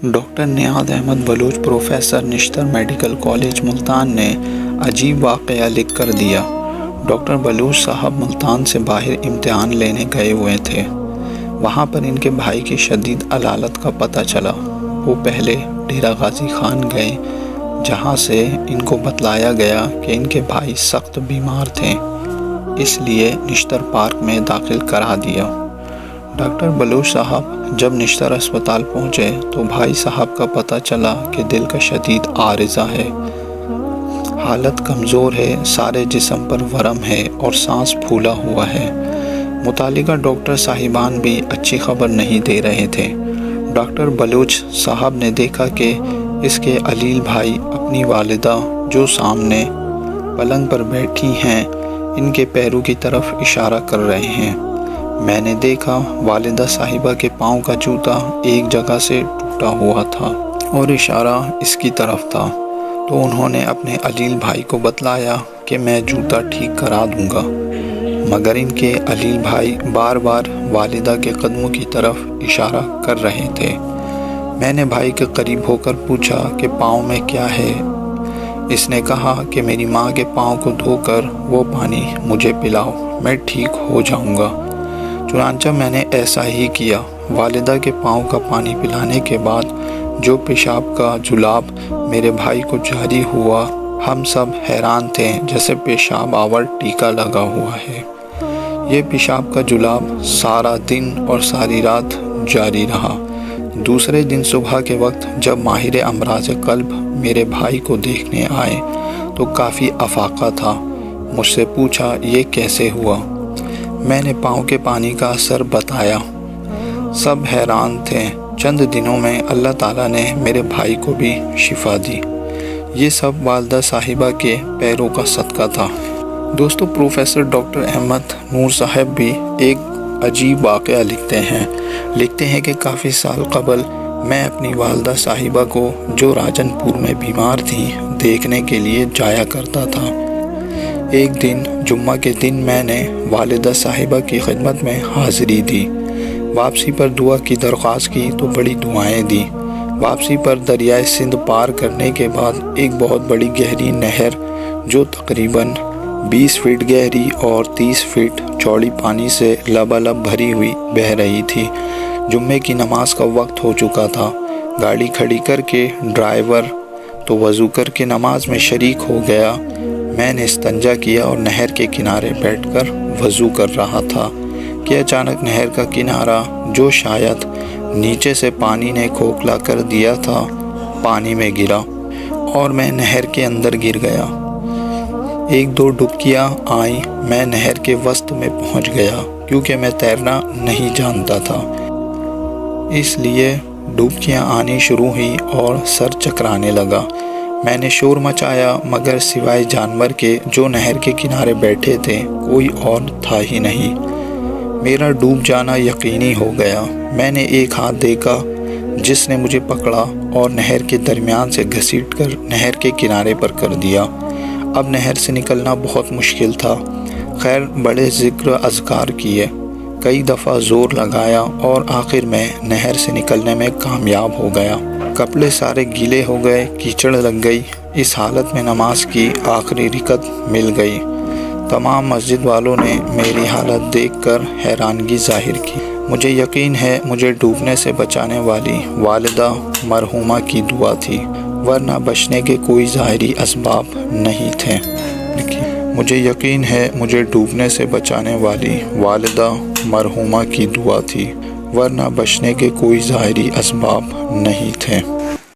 Doctor نیاز Ahmad Baloch professor نشتر medical college Multan نے عجیب واقعہ لکھ کر دیا۔ ڈاکٹر بلوچ صاحب ملتان سے باہر امتحان لینے گئے ہوئے تھے۔ وہاں پر ان کے بھائی کی شدید علالت کا پتہ چلا۔ وہ پہلے ڈیرہ غازی خان گئے، جہاں سے ان کو بتلایا گیا کہ ان کے بھائی سخت بیمار تھے، اس لیے نشتر پارک میں داخل کرا دیا۔ ڈاکٹر بلوچ صاحب جب نشتر اسپتال پہنچے تو بھائی صاحب کا پتہ چلا کہ دل کا شدید عارضہ ہے، حالت کمزور ہے، سارے جسم پر ورم ہے اور سانس پھولا ہوا ہے۔ متعلقہ ڈاکٹر صاحبان بھی اچھی خبر نہیں دے رہے تھے۔ ڈاکٹر بلوچ صاحب نے دیکھا کہ اس کے علیل بھائی اپنی والدہ جو سامنے پلنگ پر بیٹھی ہیں، ان کے پیروں کی طرف اشارہ کر رہے ہیں۔ میں نے دیکھا والدہ صاحبہ کے پاؤں کا جوتا ایک جگہ سے ٹوٹا ہوا تھا اور اشارہ اس کی طرف تھا، تو انہوں نے اپنے علیل بھائی کو بتلایا کہ میں جوتا ٹھیک کرا دوں گا، مگر ان کے علیل بھائی بار بار والدہ کے قدموں کی طرف اشارہ کر رہے تھے۔ میں نے بھائی کے قریب ہو کر پوچھا کہ پاؤں میں کیا ہے؟ اس نے کہا کہ میری ماں کے پاؤں کو دھو کر وہ پانی مجھے پلاؤ، میں ٹھیک ہو جاؤں گا۔ چنانچہ میں نے ایسا ہی کیا۔ والدہ کے پاؤں کا پانی پلانے کے بعد جو پیشاب کا جلاب میرے بھائی کو جاری ہوا، ہم سب حیران تھے جیسے پیشاب آور ٹیکا لگا ہوا ہے۔ یہ پیشاب کا جلاب سارا دن اور ساری رات جاری رہا۔ دوسرے دن صبح کے وقت جب ماہر امراض قلب میرے بھائی کو دیکھنے آئے تو کافی افاقہ تھا۔ مجھ سے پوچھا یہ کیسے ہوا؟ میں نے پاؤں کے پانی کا اثر بتایا۔ سب حیران تھے۔ چند دنوں میں اللہ تعالیٰ نے میرے بھائی کو بھی شفا دی۔ یہ سب والدہ صاحبہ کے پیروں کا صدقہ تھا۔ دوستو، پروفیسر ڈاکٹر احمد نور صاحب بھی ایک عجیب واقعہ لکھتے ہیں کہ کافی سال قبل میں اپنی والدہ صاحبہ کو جو راجن پور میں بیمار تھیں دیکھنے کے لیے جایا کرتا تھا۔ ایک دن جمعہ کے دن میں نے والدہ صاحبہ کی خدمت میں حاضری دی۔ واپسی پر دعا کی درخواست کی تو بڑی دعائیں دی۔ واپسی پر دریائے سندھ پار کرنے کے بعد ایک بہت بڑی گہری نہر جو تقریباً 20 فٹ گہری اور 30 فٹ چوڑی پانی سے لبالب بھری ہوئی بہہ رہی تھی۔ جمعے کی نماز کا وقت ہو چکا تھا۔ گاڑی کھڑی کر کے ڈرائیور تو وضو کر کے نماز میں شریک ہو گیا۔ میں نے استنجا کیا اور نہر کے کنارے بیٹھ کر وضو کر رہا تھا کہ اچانک نہر کا کنارہ جو شاید نیچے سے پانی نے کھوکھلا کر دیا تھا، پانی میں گرا اور میں نہر کے اندر گر گیا۔ ایک دو ڈبکیاں آئیں، میں نہر کے وسط میں پہنچ گیا۔ کیونکہ میں تیرنا نہیں جانتا تھا، اس لیے ڈبکیاں آنی شروع ہوئی اور سر چکرانے لگا۔ میں نے شور مچایا، مگر سوائے جانور کے جو نہر کے کنارے بیٹھے تھے کوئی اور تھا ہی نہیں۔ میرا ڈوب جانا یقینی ہو گیا۔ میں نے ایک ہاتھ دیکھا جس نے مجھے پکڑا اور نہر کے درمیان سے گھسیٹ کر نہر کے کنارے پر کر دیا۔ اب نہر سے نکلنا بہت مشکل تھا۔ خیر، بڑے ذکر اذکار کیے، کئی دفعہ زور لگایا اور آخر میں نہر سے نکلنے میں کامیاب ہو گیا۔ کپڑے سارے گیلے ہو گئے، کیچڑ لگ گئی۔ اس حالت میں نماز کی آخری رکعت مل گئی۔ تمام مسجد والوں نے میری حالت دیکھ کر حیرانگی ظاہر کی۔ مجھے یقین ہے مجھے ڈوبنے سے بچانے والی والدہ مرحومہ کی دعا تھی، ورنہ بچنے کے کوئی ظاہری اسباب نہیں تھے۔ مجھے یقین ہے مجھے ڈوبنے سے بچانے والی والدہ مرحومہ کی دعا تھی، ورنہ بچنے کے کوئی ظاہری اسباب نہیں تھے۔